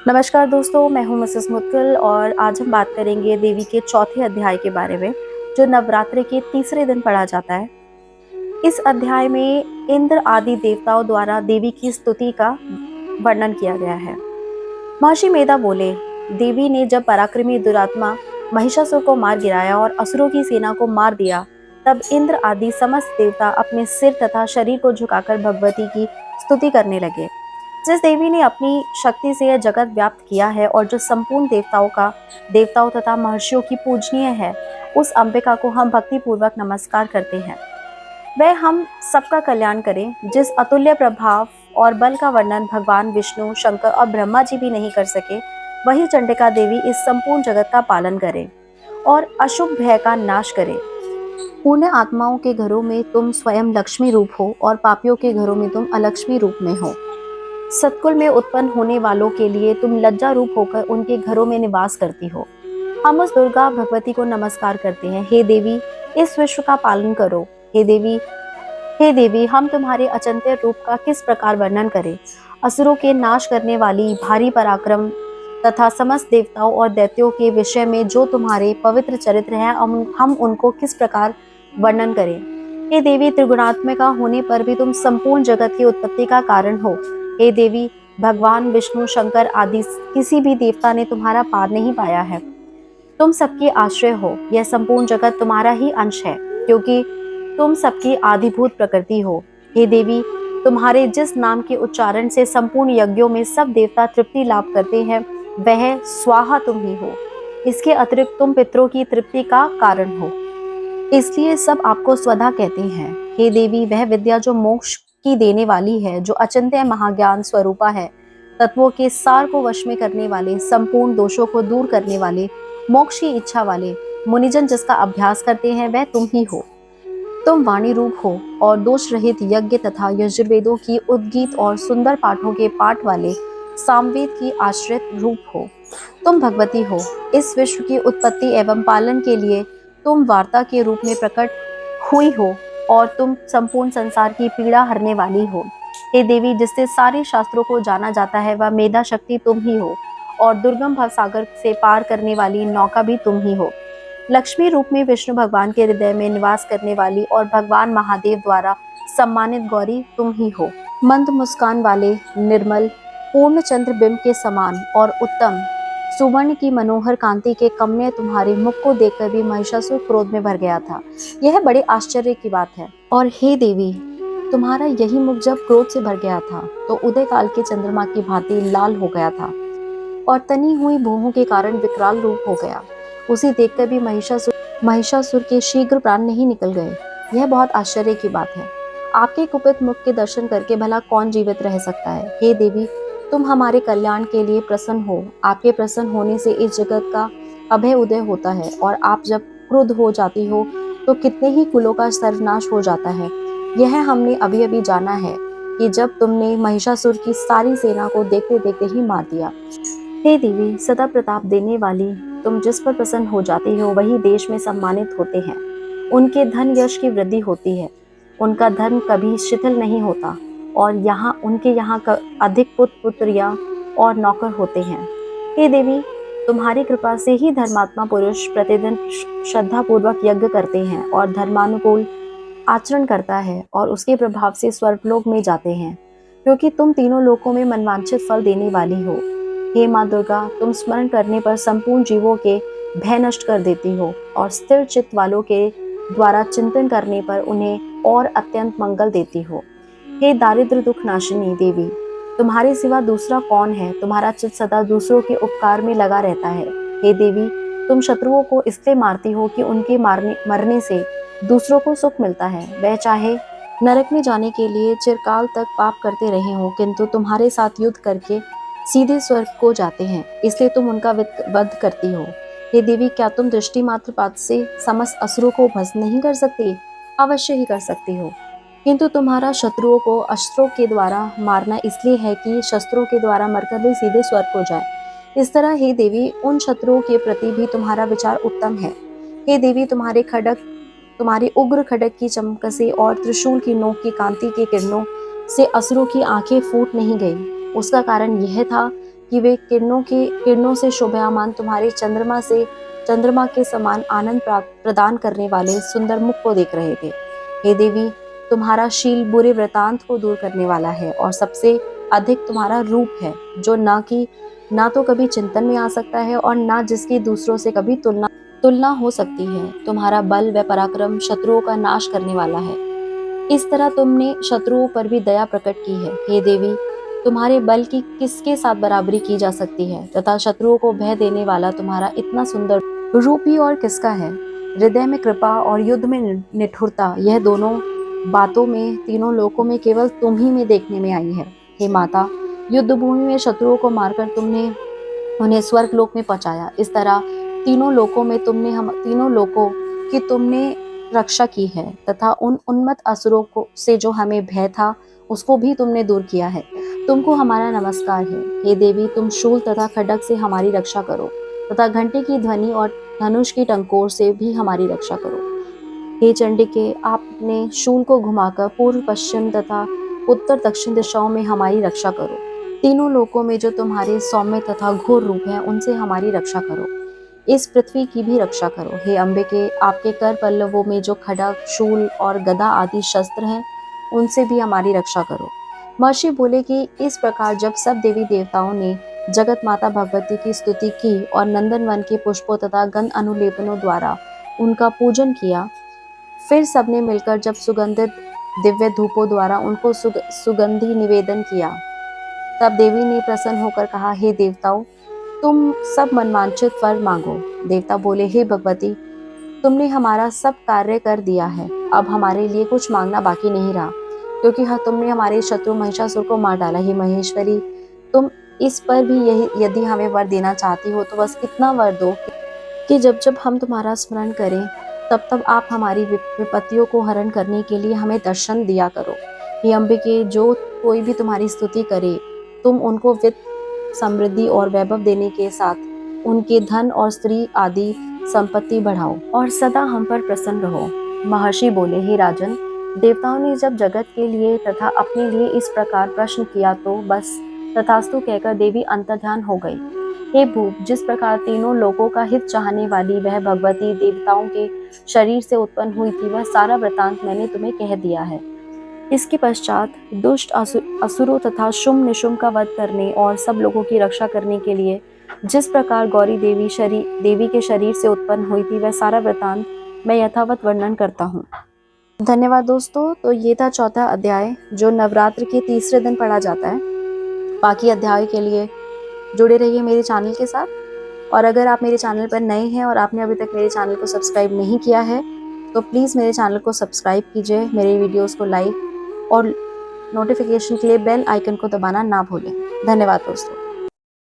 नमस्कार दोस्तों, मैं हूं मिसेस मुत्तल और आज हम बात करेंगे देवी के चौथे अध्याय के बारे में, जो नवरात्रि के तीसरे दिन पढ़ा जाता है। इस अध्याय में इंद्र आदि देवताओं द्वारा देवी की स्तुति का वर्णन किया गया है। महर्षि मेधा बोले, देवी ने जब पराक्रमी दुरात्मा महिषासुर को मार गिराया और असुरों की सेना को मार दिया, तब इंद्र आदि समस्त देवता अपने सिर तथा शरीर को झुकाकर भगवती की स्तुति करने लगे। जिस देवी ने अपनी शक्ति से यह जगत व्याप्त किया है और जो संपूर्ण देवताओं तथा महर्षियों की पूजनीय है, उस अंबिका को हम भक्ति पूर्वक नमस्कार करते हैं। वह हम सबका कल्याण करें। जिस अतुल्य प्रभाव और बल का वर्णन भगवान विष्णु, शंकर और ब्रह्मा जी भी नहीं कर सके, वही चंडिका देवी इस संपूर्ण जगत का पालन करे और अशुभ भय का नाश करे। पुण्य आत्माओं के घरों में तुम स्वयं लक्ष्मी रूप हो और पापियों के घरों में तुम अलक्ष्मी रूप में हो। सतकुल में उत्पन्न होने वालों के लिए तुम लज्जा रूप होकर उनके घरों में निवास करती हो। हम उस दुर्गा भगवती को नमस्कार करते हैं। हे देवी, इस विश्व का पालन करो। हे देवी, हम तुम्हारे अचिंत्य रूप का किस प्रकार वर्णन करें। असुरों के नाश करने वाली भारी पराक्रम तथा समस्त देवताओं और दैत्यों के विषय में जो तुम्हारे पवित्र चरित्र हैं, हम उनको किस प्रकार वर्णन करें। हे देवी, त्रिगुणात्मिका होने पर भी तुम संपूर्ण जगत की उत्पत्ति का कारण हो। हे देवी, भगवान विष्णु, शंकर आदि किसी भी देवता ने तुम्हारा पार नहीं पाया है। तुम सबकी आश्रय हो। यह संपूर्ण जगत तुम्हारा ही अंश है, क्योंकि तुम सबकी आदिभूत प्रकृति हो। हे देवी, तुम्हारे जिस नाम के उच्चारण से संपूर्ण यज्ञों में सब देवता तृप्ति लाभ करते हैं, वह स्वाहा तुम ही हो। इसके अतिरिक्त तुम पितरों की तृप्ति का कारण हो, इसलिए सब आपको स्वधा कहते हैं। हे देवी, वह विद्या जो मोक्ष की देने वाली है, जो अचिंत्य महाज्ञान स्वरूपा है, तत्वों के सार को वश में करने वाले, संपूर्ण दोषों को दूर करने वाले, मोक्ष की इच्छा वाले मुनिजन जिसका अभ्यास करते हैं, वह तुम ही हो। तुम वाणी रूप हो और दोष रहित यज्ञ तथा यजुर्वेदों की उद्गीत और सुंदर पाठों के पाठ वाले सामवेद की आश्रित रूप हो। तुम भगवती हो। इस विश्व की उत्पत्ति एवं पालन के लिए तुम वार्ता के रूप में प्रकट हुई हो और तुम संपूर्ण संसार की पीड़ा हरने वाली हो। हे देवी, जिससे सारे शास्त्रों को जाना जाता है, वह मेधा शक्ति तुम ही हो और दुर्गम भवसागर से पार करने वाली नौका भी तुम ही हो। लक्ष्मी रूप में विष्णु भगवान के हृदय में निवास करने वाली और भगवान महादेव द्वारा सम्मानित गौरी तुम ही हो। मंद मुस्कान वाले, निर्मल, पूर्ण चंद्र बिंब के समान और उत्तम सुवर्ण की मनोहर कांति के कमनीय तुम्हारे मुख को देखकर भी महिषासुर क्रोध में भर गया था। यह बड़े आश्चर्य की बात है। और हे देवी, तुम्हारा यही मुख जब क्रोध से भर गया था, तो उदय काल के चंद्रमा की भांति लाल हो गया था और तनी हुई भौहों के कारण विकराल रूप हो गया। उसे देखकर भी महिषासुर के शीघ्र प्राण नहीं निकल गए। यह बहुत आश्चर्य की बात है। आपके कुपित मुख के दर्शन करके भला कौन जीवित रह सकता है। हे देवी, तुम हमारे कल्याण के लिए प्रसन्न हो। आपके प्रसन्न होने से इस जगत का अभय उदय होता है और आप जब क्रुद्ध हो जाती हो तो कितने ही कुलों का सर्वनाश हो जाता है। यह हमने अभी अभी जाना है कि जब तुमने महिषासुर की सारी सेना को देखते देखते ही मार दिया। हे देवी, सदा प्रताप देने वाली, तुम जिस पर प्रसन्न हो जाती हो वही देश में सम्मानित होते हैं। उनके धन यश की वृद्धि होती है। उनका धन कभी शिथिल नहीं होता और उनके यहाँ अधिक पुत्रियां और नौकर होते हैं। हे देवी, तुम्हारी कृपा से ही धर्मात्मा पुरुष प्रतिदिन श्रद्धा पूर्वक यज्ञ करते हैं और धर्मानुकूल आचरण करता है और उसके प्रभाव से स्वर्गलोक में जाते हैं, क्योंकि तुम तीनों लोकों में मनवांछित फल देने वाली हो। हे माँ दुर्गा, तुम स्मरण करने पर संपूर्ण जीवों के भय नष्ट कर देती हो और स्थिर चित्त वालों के द्वारा चिंतन करने पर उन्हें और अत्यंत मंगल देती हो। हे दारिद्र दुख नाशिनी देवी, तुम्हारे सिवा दूसरा कौन है। तुम्हारा चित्त सदा दूसरों के उपकार में लगा रहता है। हे देवी, तुम शत्रुओं को इसलिए मारती हो कि उनके मरने से दूसरों को सुख मिलता है। वह चाहे नरक में जाने के लिए चिरकाल तक पाप करते रहे हो, किंतु तुम्हारे साथ युद्ध करके सीधे स्वर्ग को जाते हैं, इसलिए तुम उनका वध करती हो। हे देवी, क्या तुम दृष्टि मात्र पात से समस्त असुरों को भस्म नहीं कर सकती। अवश्य ही कर सकती हो, किंतु तुम्हारा शत्रुओं को अस्त्रों के द्वारा मारना इसलिए है कि शस्त्रों के द्वारा मरकर भी सीधे स्वर्ग को जाए। इस तरह हे देवी, उन शत्रुओं के प्रति भी तुम्हारा विचार उत्तम है। हे देवी, तुम्हारे उग्र खड्ग की चमक से और त्रिशूल की नोक की कांति के किरणों से असुरों की आंखें फूट नहीं गई। उसका कारण यह था कि वे किरणों से शोभायमान तुम्हारे चंद्रमा के समान आनंद प्रदान करने वाले सुंदर मुख को देख रहे थे। हे देवी, तुम्हारा शील बुरे वृतांत को दूर करने वाला है और सबसे अधिक तुम्हारा रूप है, जो ना तो कभी चिंतन में आ सकता है और ना जिसकी दूसरों से कभी तुलना हो सकती है। तुम्हारा बल व पराक्रम शत्रुओं का नाश करने वाला है। इस तरह तुमने शत्रुओं पर भी दया प्रकट की है। हे देवी, तुम्हारे बल की किसके साथ बराबरी की जा सकती है, तथा शत्रुओं को भय देने वाला तुम्हारा इतना सुंदर रूप ही और किसका है। हृदय में कृपा और युद्ध में निठुरता, यह दोनों बातों में तीनों लोकों में केवल तुम ही में देखने में आई है। हे माता, युद्ध भूमि में शत्रुओं को मारकर तुमने उन्हें स्वर्ग लोक में पहुंचाया। इस तरह तीनों लोकों की तुमने रक्षा की है, तथा उन उन्मत्त असुरों को से जो हमें भय था, उसको भी तुमने दूर किया है। तुमको हमारा नमस्कार है। हे देवी, तुम शूल तथा खड्ग से हमारी रक्षा करो, तथा घंटे की ध्वनि और धनुष की टंकोर से भी हमारी रक्षा करो। हे चंडिके, आपने शूल को घुमाकर पूर्व पश्चिम तथा उत्तर दक्षिण दिशाओं में हमारी रक्षा करो। तीनों लोकों में जो तुम्हारे सौम्य तथा घोर रूप हैं, उनसे हमारी रक्षा करो। इस पृथ्वी की भी रक्षा करो। हे अंबिके, आपके कर पल्लवों में जो खड्ग, शूल और गदा आदि शस्त्र हैं, उनसे भी हमारी रक्षा करो। महर्षि बोले कि इस प्रकार जब सब देवी देवताओं ने जगत माता भगवती की स्तुति की और नंदन वन के पुष्पों तथा गंध अनुलेपनों द्वारा उनका पूजन किया, फिर सबने मिलकर जब सुगंधित दिव्य धूपों द्वारा उनको सुगंधि निवेदन किया, तब देवी ने प्रसन्न होकर कहा, हे देवताओं, तुम सब मनवांछित वर मांगो। देवता बोले, हे भगवती, तुमने हमारा सब कार्य कर दिया है, अब हमारे लिए कुछ मांगना बाकी नहीं रहा, क्योंकि तुमने हमारे शत्रु महिषासुर को मार डाला। हे महेश्वरी, तुम इस पर भी यदि हमें वर देना चाहती हो तो बस इतना वर दो कि जब जब हम तुम्हारा स्मरण करें, तब तब आप हमारी विपत्तियों को हरण करने के लिए हमें दर्शन दिया करो। हे अंबिके, जो कोई भी तुम्हारी स्तुति करे, तुम उनको वित्त, समृद्धि और वैभव देने के साथ उनके धन और स्त्री आदि संपत्ति बढ़ाओ और सदा हम पर प्रसन्न रहो। महर्षि बोले, हे राजन, देवताओं ने जब जगत के लिए तथा अपने लिए इस प्रकार प्रश्न किया तो बस तथास्तु कहकर देवी अंतर्ध्यान हो गई। हे भूप, जिस प्रकार तीनों लोगों का हित चाहने वाली वह भगवती देवताओं के शरीर से उत्पन्न हुई थी, वह सारा वृतांत मैंने तुम्हें कह दिया है। इसके पश्चात दुष्ट असुरों तथा शुम्भ निशुम्भ का वध करने और सब लोगों की रक्षा करने के लिए जिस प्रकार गौरी देवी के शरीर से उत्पन्न हुई थी, वह सारा वृतांत मैं यथावत वर्णन करता हूँ। धन्यवाद दोस्तों। तो ये था चौथा अध्याय, जो नवरात्र के तीसरे दिन पढ़ा जाता है। बाकी अध्याय के लिए जुड़े रहिए मेरे चैनल के साथ। और अगर आप मेरे चैनल पर नए हैं और आपने अभी तक मेरे चैनल को सब्सक्राइब नहीं किया है, तो प्लीज़ मेरे चैनल को सब्सक्राइब कीजिए, मेरे वीडियोस को लाइक और नोटिफिकेशन के लिए बेल आइकन को दबाना ना भूलें। धन्यवाद दोस्तों।